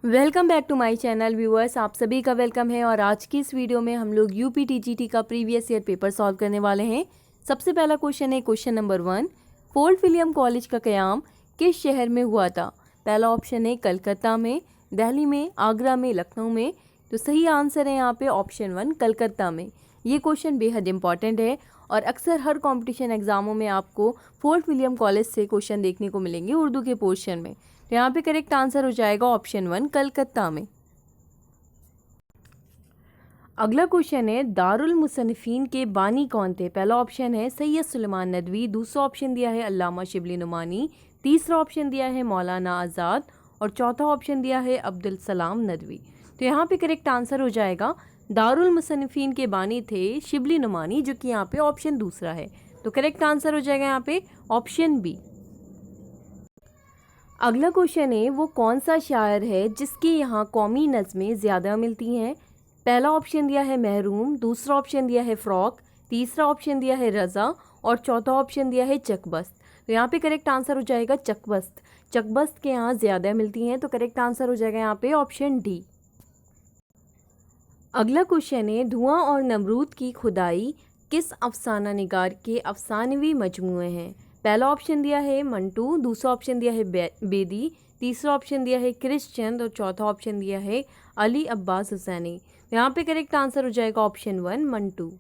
Welcome back to my channel viewers, आप सभी का वेलकम है। और आज की इस वीडियो में हम लोग यूपी टीजीटी का प्रीवियस ईयर पेपर सॉल्व करने वाले हैं। सबसे पहला क्वेश्चन है question number 1, fort William college का क़याम किस शहर में हुआ था? पहला ऑप्शन है कलकत्ता में, दिल्ली में, आगरा में, लखनऊ में। तो सही आंसर है यहाँ पे ऑप्शन 1 कलकत्ता में। ये क्वेश्चन बेहद इंपॉर्टेंट है और अक्सर हर कंपटीशन एग्जामों में आपको फोर्ट विलियम कॉलेज से क्वेश्चन देखने को मिलेंगे उर्दू के पोर्शन में। तो यहाँ पे करेक्ट आंसर हो जाएगा ऑप्शन 1 कलकत्ता में। अगला क्वेश्चन है दारुल मुसन्निफीन के बानी कौन थे? पहला ऑप्शन है सैयद सुलेमान नदवी, दूसरा ऑप्शन दिया है अल्लामा शिबली नुमानी, तीसरा ऑप्शन दिया है मौलाना आज़ाद और चौथा ऑप्शन दिया है अब्दुल सलाम नदवी। तो यहाँ पे करेक्ट आंसर हो जाएगा दारुल मुसन्निफीन के बानी थे शिबली नुमानी, जो कि यहाँ पे ऑप्शन दूसरा है। तो करेक्ट आंसर हो जाएगा यहाँ पे ऑप्शन बी। अगला क्वेश्चन है वो कौन सा शायर है जिसके यहाँ कौमी नज़में ज़्यादा मिलती हैं? पहला ऑप्शन दिया है महरूम, दूसरा ऑप्शन दिया है फ़्रॉक, तीसरा ऑप्शन दिया है रज़ा और चौथा ऑप्शन दिया है चकबस्त। तो यहाँ पे करेक्ट आंसर हो जाएगा चकबस्त। चकबस्त के यहाँ ज़्यादा मिलती हैं, तो करेक्ट आंसर हो जाएगा यहाँ पे ऑप्शन डी। अगला क्वेश्चन है धुआं और नमरूद की खुदाई किस अफसाना निगार के अफसानवी मजमूए हैं? पहला ऑप्शन दिया है मंटू, दूसरा ऑप्शन दिया है बेदी, तीसरा ऑप्शन दिया है क्रिश्चंद और चौथा ऑप्शन दिया है अली अब्बास हुसैनी। यहाँ पे करेक्ट आंसर हो जाएगा ऑप्शन 1 मंटू।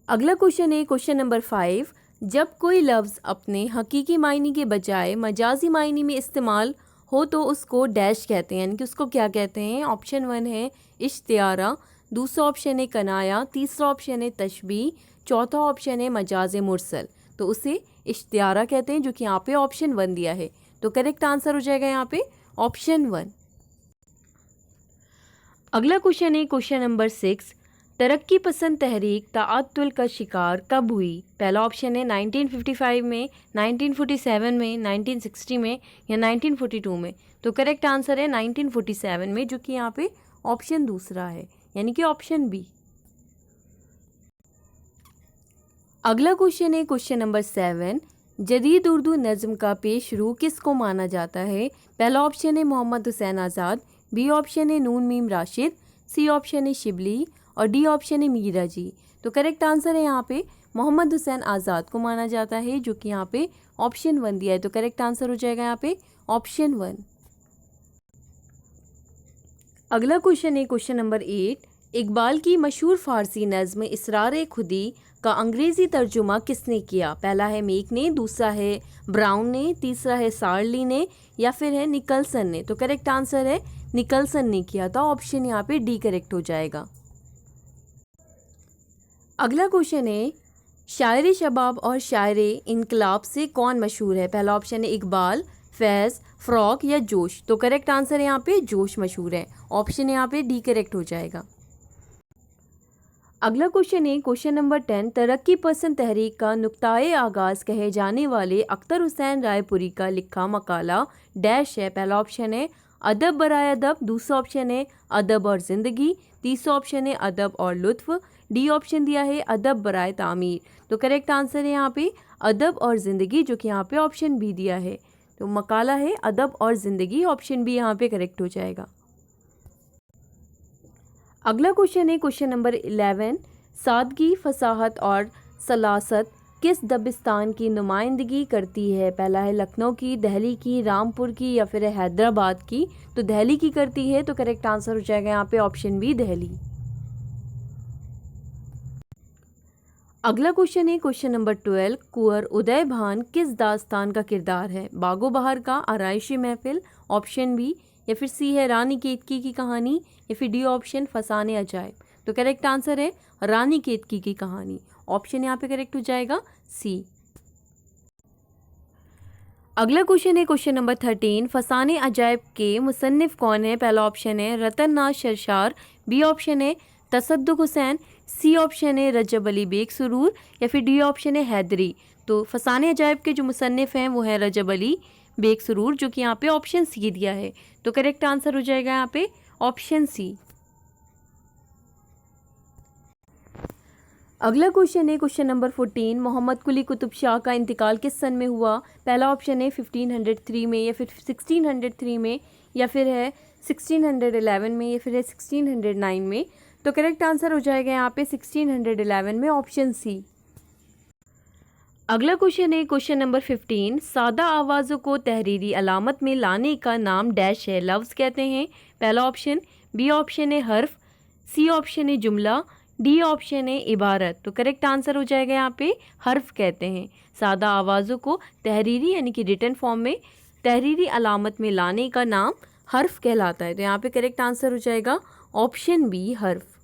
अगला क्वेश्चन है क्वेश्चन नंबर 5, जब कोई लफ्ज़ अपने हकीकी मायने के बजाय मजाजी मायने में इस्तेमाल हो तो उसको डैश कहते हैं, यानी कि उसको क्या कहते हैं? ऑप्शन 1 है इश्तियारा, दूसरा ऑप्शन है कनाया, तीसरा ऑप्शन है तशबीह, चौथा ऑप्शन है मजाज मुरसल। तो उसे इश्तियारा कहते हैं, जो कि यहाँ पे ऑप्शन 1 दिया है। तो करेक्ट आंसर हो जाएगा यहाँ पे ऑप्शन 1। अगला क्वेश्चन है क्वेश्चन नंबर 6, तरक्की पसंद तहरीक तअत्तुल का शिकार कब हुई? पहला ऑप्शन है 1955 में, 1947 में, 1960 में या 1942 में। तो करेक्ट आंसर है 1947 में, जो कि यहाँ पे ऑप्शन दूसरा है, यानी कि ऑप्शन बी। अगला क्वेश्चन है क्वेश्चन नंबर 7, जदीद उर्दू नज़्म का पेशरू किसको माना जाता है? पहला ऑप्शन है मोहम्मद हुसैन आज़ाद, बी ऑप्शन है नून मीम राशिद, सी ऑप्शन है शिबली और डी ऑप्शन है मीरा जी। तो करेक्ट आंसर है यहाँ पे मोहम्मद हुसैन आज़ाद को माना जाता है, जो कि यहाँ पे ऑप्शन 1 दिया है। तो करेक्ट आंसर हो जाएगा यहाँ पे ऑप्शन 1। अगला क्वेश्चन है क्वेश्चन नंबर 8, इकबाल की मशहूर फ़ारसी नज़्म इसरार खुदी का अंग्रेज़ी तर्जुमा किसने किया? पहला है मेक ने, दूसरा है ब्राउन ने, तीसरा है सार्ली ने या फिर है निकलसन ने। तो करेक्ट आंसर है निकलसन ने किया था, ऑप्शन यहाँ पे डी करेक्ट हो जाएगा। अगला क्वेश्चन है शायरी शबाब और शायरी इनकलाब से कौन मशहूर है? पहला ऑप्शन है इकबाल, फैज़, फ़्रॉक या जोश। तो करेक्ट आंसर है यहाँ पे जोश मशहूर है, ऑप्शन यहाँ पे डी करेक्ट हो जाएगा। अगला क्वेश्चन है क्वेश्चन नंबर 10, तरक्की पसंद तहरीक का नुक्ताए आगाज़ कहे जाने वाले अख्तर हुसैन रायपुरी का लिखा मकाला डैश है? पहला ऑप्शन है अदब बराए अदब, दूसरा ऑप्शन है अदब और ज़िंदगी, तीसरा ऑप्शन है अदब और लुत्फ़, डी ऑप्शन दिया है अदब बराए तामीर। तो करेक्ट आंसर है यहाँ पे अदब और ज़िंदगी, जो कि यहाँ पे ऑप्शन बी दिया है। तो मकाला है अदब और ज़िंदगी, ऑप्शन बी यहाँ पे करेक्ट हो जाएगा। अगला क्वेश्चन है क्वेश्चन नंबर 11, सादगी, फसाहत और सलासत किस दबिस्तान की नुमाइंदगी करती है? पहला है लखनऊ की, दिल्ली की, रामपुर की या फिर हैदराबाद की। तो दिल्ली की करती है, तो करेक्ट आंसर हो जाएगा यहाँ पे ऑप्शन बी दिल्ली। अगला क्वेश्चन है क्वेश्चन नंबर 12, कुंवर उदय भान किस दास्तान का किरदार है? बागो बहार का, आराइशी महफिल, ऑप्शन बी या फिर सी है रानी केतकी की कहानी या फिर डी ऑप्शन फसाने अजायब। तो करेक्ट आंसर है रानी केतकी की कहानी, ऑप्शन यहाँ पे करेक्ट हो जाएगा सी। अगला क्वेश्चन है क्वेश्चन नंबर 13, फसाने अजायब के मुसन्निफ कौन है? पहला ऑप्शन है रतन नाज शरशार, बी ऑप्शन है तसद्दुक हुसैन, सी ऑप्शन है रजब अली बेग सुरूर या फिर डी ऑप्शन है हैदरी। तो फसाने अजायब के जो मुसन्निफ हैं वो है रजब अली बेग सुरूर, जो कि यहाँ पे ऑप्शन सी दिया है। तो करेक्ट आंसर हो जाएगा यहाँ पे ऑप्शन सी। अगला क्वेश्चन है क्वेश्चन नंबर 14, मोहम्मद कुली कुतुब शाह का इंतकाल किस सन में हुआ? पहला ऑप्शन है 1503 में, या फिर 1603 में, या फिर है 1611 में, या फिर है 1609 में। तो करेक्ट आंसर हो जाएगा यहाँ पे 1611 में, ऑप्शन सी। अगला क्वेश्चन है क्वेश्चन नंबर 15, सादा आवाज़ों को तहरीरी अलामत में लाने का नाम डैश है, लफ्ज़ कहते हैं। पहला ऑप्शन, बी ऑप्शन है हर्फ, सी ऑप्शन है जुमला, डी ऑप्शन है इबारत। तो करेक्ट आंसर हो जाएगा यहाँ पे हर्फ कहते हैं। सादा आवाज़ों को तहरीरी यानी कि रिटन फॉर्म में तहरीरी अलामत में लाने का नाम हर्फ कहलाता है। तो यहाँ पे करेक्ट आंसर हो जाएगा ऑप्शन बी हर्फ।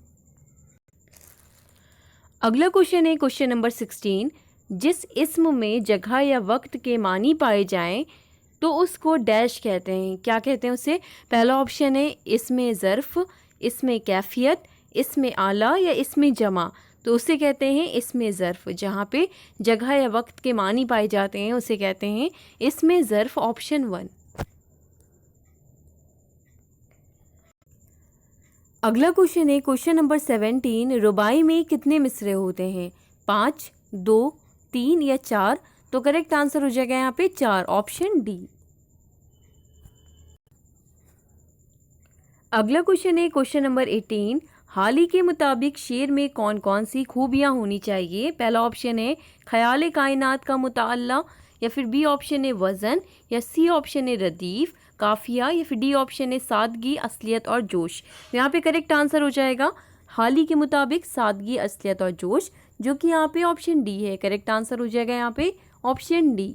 अगला क्वेश्चन है क्वेश्चन नंबर 16, जिस इस्म में जगह या वक्त के मानी पाए जाएं तो उसको डैश कहते हैं, क्या कहते हैं उसे? पहला ऑप्शन है इसमें ज़र्फ़, इसमें कैफियत, इसमें आला, या इसमें जमा। तो उसे कहते हैं इसमें ज़र्फ़। जहाँ पे जगह या वक्त के मानी पाए जाते हैं उसे कहते हैं इसमें ज़र्फ़, ऑप्शन 1। अगला क्वेश्चन है क्वेश्चन नंबर 17, रुबाई में कितने मिसरे होते हैं? 5, 2, 3 या 4। तो करेक्ट आंसर हो जाएगा यहाँ पे 4, ऑप्शन डी। अगला क्वेश्चन है क्वेश्चन नंबर 18, हाली के मुताबिक शेर में कौन कौन सी खूबियाँ होनी चाहिए? पहला ऑप्शन है ख्याल कायनात का मुताल्ला, या फिर बी ऑप्शन है वज़न, या सी ऑप्शन है रदीफ़ काफिया, या फिर डी ऑप्शन है सादगी, असलियत और जोश। तो यहाँ पे करेक्ट आंसर हो जाएगा हाली के मुताबिक सादगी, असलियत और जोश, जो कि यहाँ पे ऑप्शन डी है। करेक्ट आंसर हो जाएगा यहाँ पे ऑप्शन डी।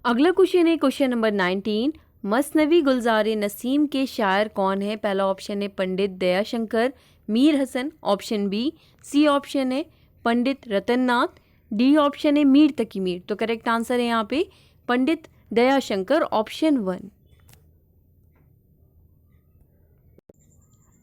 अगला क्वेश्चन है क्वेश्चन नंबर 19, मसनवी गुलजार नसीम के शायर कौन है? पहला ऑप्शन है Pandit Dayashankar, Mir Hasan, option B, C option है पंडित रतननाथ, डी ऑप्शन है मीर तकी मीर। तो करेक्ट आंसर है यहाँ पे पंडित दयाशंकर, ऑप्शन 1।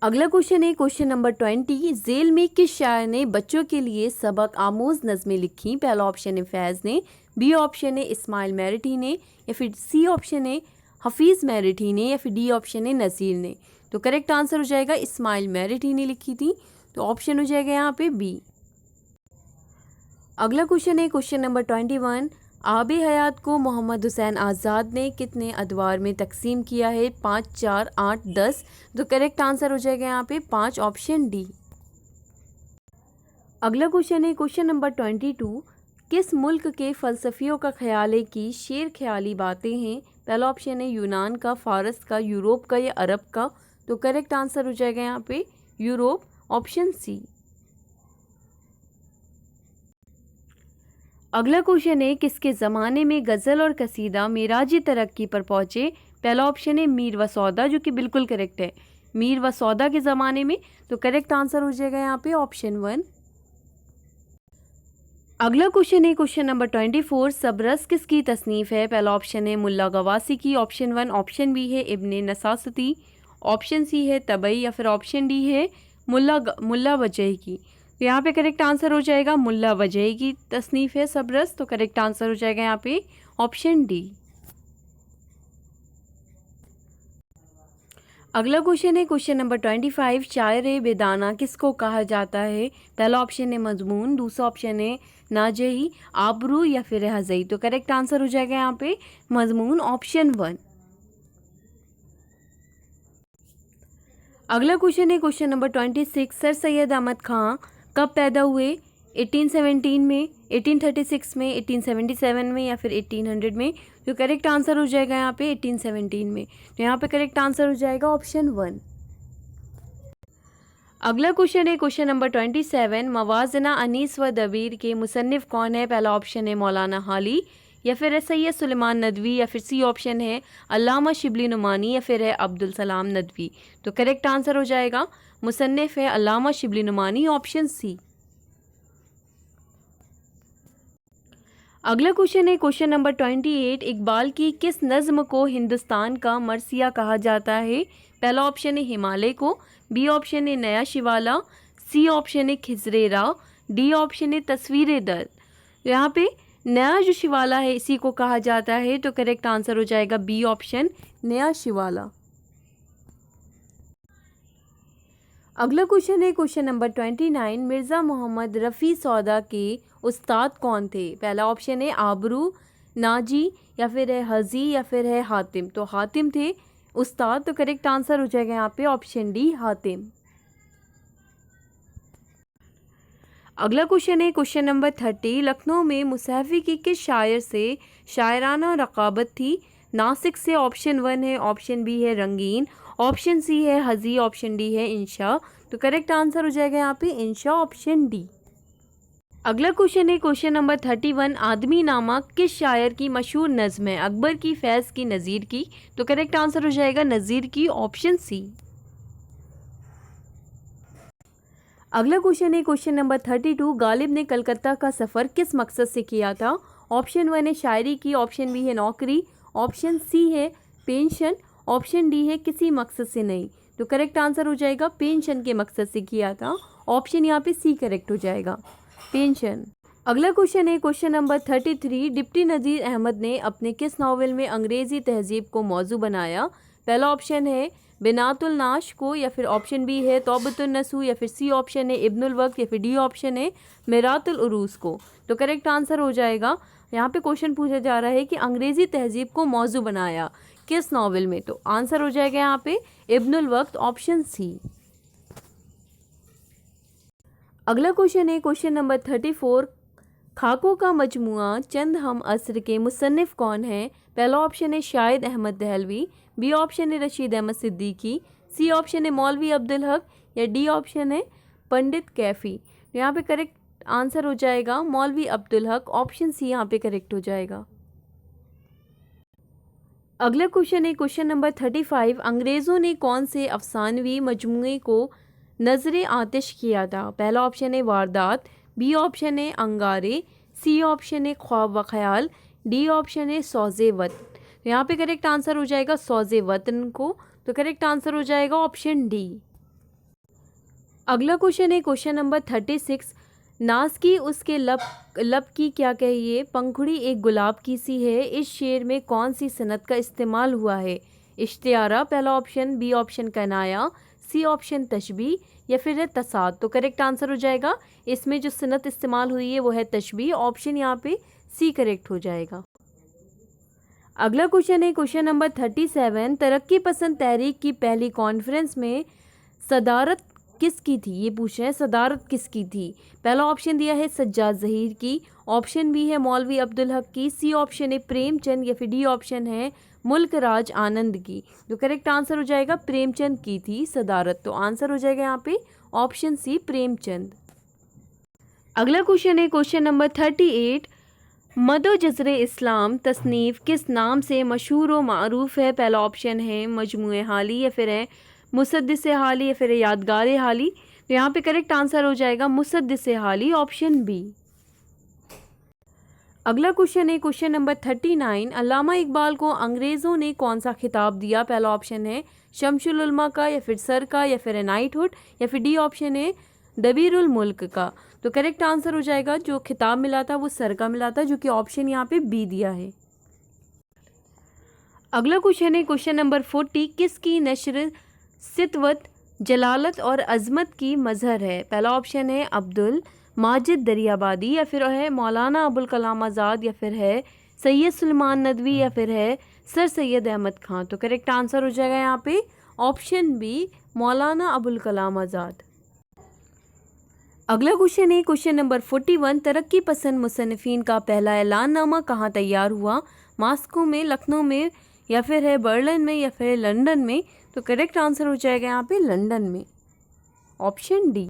अगला क्वेश्चन है क्वेश्चन नंबर 20, जेल में किस शायर ने बच्चों के लिए सबक आमोज नज़में लिखी? पहला ऑप्शन है फैज़ ने, बी ऑप्शन है इस्माइल मेरिठी ने, या फिर सी ऑप्शन है हफीज़ मेरिठी ने, या फिर डी ऑप्शन है नज़ीर ने। तो करेक्ट आंसर हो जाएगा इस्माइल मेरिठी ने लिखी थी। तो ऑप्शन हो जाएगा यहाँ पे बी। अगला क्वेश्चन है क्वेश्चन नंबर 21, आब हयात को मोहम्मद हुसैन आज़ाद ने कितने अदवार में तकसीम किया है? 5, 4, 8, 10। तो करेक्ट आंसर हो जाएगा यहाँ पे 5, ऑप्शन डी। अगला क्वेश्चन है क्वेश्चन नंबर 22, किस मुल्क के फ़लसफ़ियों का ख्याल है कि शेर ख्याली बातें हैं? पहला ऑप्शन है यूनान का, फ़ारस का, यूरोप का, या अरब का। तो करेक्ट आंसर हो जाएगा यहाँ पे यूरोप, ऑप्शन सी। अगला क्वेश्चन है किसके ज़माने में गज़ल और कसीदा मेराजी तरक्की पर पहुँचे? पहला ऑप्शन है मीर व सौदा, जो कि बिल्कुल करेक्ट है, मीर व सौदा के ज़माने में। तो करेक्ट आंसर हो जाएगा यहाँ पे ऑप्शन 1। अगला क्वेश्चन है क्वेश्चन नंबर 24, सबरस किसकी तसनीफ़ है? पहला ऑप्शन है मुल्ला गवासी की, ऑप्शन 1, ऑप्शन बी है इब्ने नसासती, ऑप्शन सी है तबई, या फिर ऑप्शन डी है मुल्ला वजह की। तो यहाँ पे करेक्ट आंसर हो जाएगा मुल्ला वजह की तसनीफ़ है सबरस। तो करेक्ट आंसर हो जाएगा यहाँ पे ऑप्शन डी। अगला क्वेश्चन है क्वेश्चन नंबर 25, शायर बेदाना किसको कहा जाता है? पहला ऑप्शन है मजमून, दूसरा ऑप्शन है नाजही, आबरू, या फिर हज़ई। तो करेक्ट आंसर हो जाएगा यहाँ पे मजमून, ऑप्शन 1। अगला क्वेश्चन है question number 26, Sir Syed Ahmad Khan कब पैदा हुए? 1817 में, 1836 में, 1877 में, या फिर 1800 में। तो करेक्ट आंसर हो जाएगा यहाँ पे 1817 में। तो यहाँ पे करेक्ट आंसर हो जाएगा ऑप्शन 1। अगला क्वेश्चन है क्वेश्चन नंबर 27, मवाज़ना अनीस व दबीर के मुसन्निफ़ कौन है? पहला ऑप्शन है मौलाना हाली, या फिर है सैयद सुलेमान नदवी, या फिर सी ऑप्शन है अल्लामा शिबली नुमानी, या फिर है अब्दुल सलाम नदवी। तो करेक्ट आंसर हो जाएगा मुसन्निफ़ है अल्लामा शिबली नुमानी, ऑप्शन सी। अगला क्वेश्चन है क्वेश्चन नंबर 28, इकबाल की किस नज़्म को हिंदुस्तान का मरसिया कहा जाता है? पहला ऑप्शन है हिमालय को, बी ऑप्शन है नया शिवाला, सी ऑप्शन है खिजरेरा, डी ऑप्शन है तस्वीर दर्द। तो यहाँ पे नया जो शिवाला है इसी को कहा जाता है। तो करेक्ट आंसर हो जाएगा बी ऑप्शन, नया शिवाला। अगला क्वेश्चन है क्वेश्चन नंबर 29, मिर्ज़ा मोहम्मद रफ़ी सौदा के उस्ताद कौन थे? पहला ऑप्शन है आबरू, नाजी, या फिर है हजी, या फिर है हातिम। तो हातिम थे उस्ताद, तो करेक्ट आंसर हो जाएगा यहाँ पे ऑप्शन डी हातिम। अगला क्वेश्चन है क्वेश्चन नंबर 30, लखनऊ में मुसहफ़ी की किस शायर से शायराना रकाबत थी? नासिक से ऑप्शन 1 है, ऑप्शन बी है रंगीन, ऑप्शन सी है हजी, ऑप्शन डी है इंशा। तो करेक्ट आंसर हो जाएगा यहाँ पे इंशा, ऑप्शन डी। अगला क्वेश्चन है क्वेश्चन नंबर 31, आदमी नामा किस शायर की मशहूर नज़्म है? अकबर की, फैज़ की, नज़ीर की? तो करेक्ट आंसर हो जाएगा नज़ीर की, ऑप्शन सी। अगला क्वेश्चन है क्वेश्चन नंबर 32, गालिब ने कलकत्ता का सफ़र किस मकसद से किया था? ऑप्शन 1 है शायरी की, ऑप्शन बी है नौकरी, ऑप्शन सी है पेंशन, ऑप्शन डी है किसी मकसद से नहीं। तो करेक्ट आंसर हो जाएगा पेंशन के मकसद से किया था, ऑप्शन यहाँ पे सी करेक्ट हो जाएगा, पेंशन। अगला क्वेश्चन है क्वेश्चन नंबर 33, डिप्टी नज़ीर अहमद ने अपने किस नावल में अंग्रेज़ी तहजीब को मौजू बनाया? पहला ऑप्शन है बिनातुल नाश को, या फिर ऑप्शन बी है तौबतुन नसू, या फिर सी ऑप्शन है इब्नुल वक्त, या फिर डी ऑप्शन है मिरातुल उरूस को। तो करेक्ट आंसर हो जाएगा, यहाँ पे क्वेश्चन पूछा जा रहा है कि अंग्रेज़ी तहजीब को मौजू बनाया किस नावल में? तो आंसर हो जाएगा यहाँ पे इब्नुल वक्त, ऑप्शन सी। अगला क्वेश्चन है क्वेश्चन नंबर 34, खाकों का मजमुआ चंद हम असर के मुसन्निफ कौन है? पहला ऑप्शन है शाहिद अहमद दहलवी, बी ऑप्शन है रशीद अहमद सिद्दीकी, सी ऑप्शन है मौलवी अब्दुल हक, या डी ऑप्शन है पंडित कैफ़ी। यहाँ पे करेक्ट आंसर हो जाएगा मौलवी अब्दुल हक, ऑप्शन सी यहाँ पे करेक्ट हो जाएगा। अगला क्वेश्चन है क्वेश्चन नंबर 35, अंग्रेज़ों ने कौन से अफसानवी मजमूए को नजर आतिश किया था? पहला ऑप्शन है वारदात, बी ऑप्शन है अंगारे, सी ऑप्शन है ख्वाब व ख्याल, डी ऑप्शन है सौज़े वतन। यहाँ पे करेक्ट आंसर हो जाएगा सौज़े वतन को, तो करेक्ट आंसर हो जाएगा ऑप्शन डी। अगला क्वेश्चन है क्वेश्चन नंबर 36, नाज की उसके लब की क्या कहिए, पंखुड़ी एक गुलाब की सी है, इस शेर में कौन सी सनत का इस्तेमाल हुआ है? इश्तियारा, पहला ऑप्शन, बी ऑप्शन कनाया, सी ऑप्शन तशबी, या फिर है तसाद। तो करेक्ट आंसर हो जाएगा इसमें जो सनत इस्तेमाल हुई है वो है तशबी, ऑप्शन यहाँ पे सी करेक्ट हो जाएगा। अगला क्वेश्चन है क्वेश्चन नंबर 37, तरक्की पसंद तहरीक की पहली कॉन्फ्रेंस में सदारत किसकी थी? ये पूछ रहे हैं सदारत किसकी थी। पहला ऑप्शन दिया है सज्जाद ज़हीर की, ऑप्शन बी है मौलवी अब्दुल हक की, सी ऑप्शन है प्रेमचंद, या फिर डी ऑप्शन है मुल्क राज आनंद की। तो करेक्ट आंसर हो जाएगा प्रेमचंद की थी सदारत, तो आंसर हो जाएगा यहाँ पे ऑप्शन सी प्रेमचंद। अगला क्वेश्चन है क्वेश्चन नंबर 38, मदो जज़रे इस्लाम तसनीफ़ किस नाम से मशहूर व मारूफ़ है? पहला ऑप्शन है मजमूए हाली, या फिर है मुसद्दिस हाली, या फिर है यादगार हाली। तो यहाँ पे करेक्ट आंसर हो जाएगा मुसद्दिस हाली, ऑप्शन बी। अगला क्वेश्चन है क्वेश्चन नंबर 39, अल्लामा इकबाल को अंग्रेज़ों ने कौन सा खिताब दिया? पहला ऑप्शन है शमसुल उलमा का, या फिर सर का, या फिर है नाइटहुड, या फिर डी ऑप्शन है दबीरुल मुल्क का। तो करेक्ट आंसर हो जाएगा जो खिताब मिला था वो सर का मिला था, जो कि ऑप्शन यहाँ पे बी दिया है। अगला क्वेश्चन है क्वेश्चन नंबर 40, किसकी नशर सितवत जलालत और अजमत की मजहर है? पहला ऑप्शन है अब्दुल माजिद दरियाबादी, या फिर है मौलाना अबुल कलाम आज़ाद, या फिर है सैयद सुलेमान नदवी, या फिर है सर सैयद अहमद खान। तो करेक्ट आंसर हो जाएगा यहाँ पे ऑप्शन बी मौलाना अबुल कलाम आज़ाद। अगला क्वेश्चन है क्वेश्चन नंबर 41, तरक्की पसंद मुसन्निफीन का पहला ऐलाननामा कहाँ तैयार हुआ? मॉस्को में, लखनऊ में, या फिर है बर्लिन में, या फिर लंदन में। तो करेक्ट आंसर हो जाएगा यहाँ पे लंदन में, ऑप्शन डी।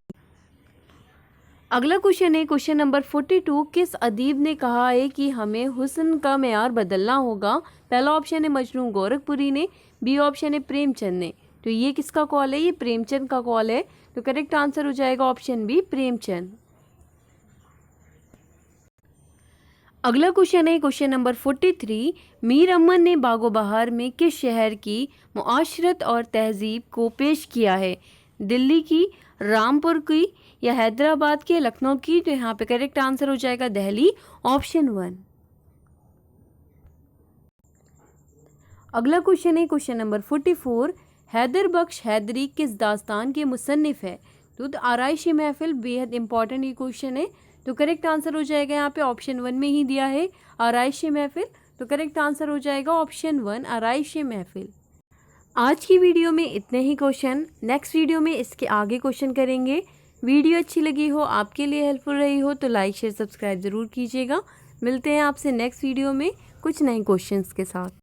अगला क्वेश्चन है क्वेश्चन नंबर 42, किस अदीब ने कहा है कि हमें हुस्न का मेयार बदलना होगा? पहला ऑप्शन है मजनू गोरखपुरी ने, बी ऑप्शन है प्रेमचंद ने। तो ये किसका कॉल है? ये प्रेमचंद का कॉल है, तो करेक्ट आंसर हो जाएगा ऑप्शन बी प्रेमचंद। अगला क्वेश्चन है क्वेश्चन नंबर 43, मीर अमन ने बागो बहार में किस शहर की मुआशरत और तहजीब को पेश किया है? दिल्ली की, रामपुर की, या हैदराबाद के, लखनऊ की? तो यहाँ पे करेक्ट आंसर हो जाएगा दिल्ली, ऑप्शन 1। अगला क्वेश्चन है क्वेश्चन नंबर 44, हैदर बख्श हैदरी किस दास्तान के मुसन्निफ है? तो आराइश महफिल बेहद इंपॉर्टेंट ये क्वेश्चन है। तो करेक्ट आंसर हो जाएगा यहाँ पे ऑप्शन 1 में ही दिया है आराइश महफिल। तो करेक्ट आंसर हो जाएगा ऑप्शन 1 आराइश महफिल। आज की वीडियो में इतने ही क्वेश्चन, नेक्स्ट वीडियो में इसके आगे क्वेश्चन करेंगे। वीडियो अच्छी लगी हो, आपके लिए हेल्पफुल रही हो तो लाइक शेयर सब्सक्राइब ज़रूर कीजिएगा। मिलते हैं आपसे नेक्स्ट वीडियो में कुछ नए क्वेश्चंस के साथ।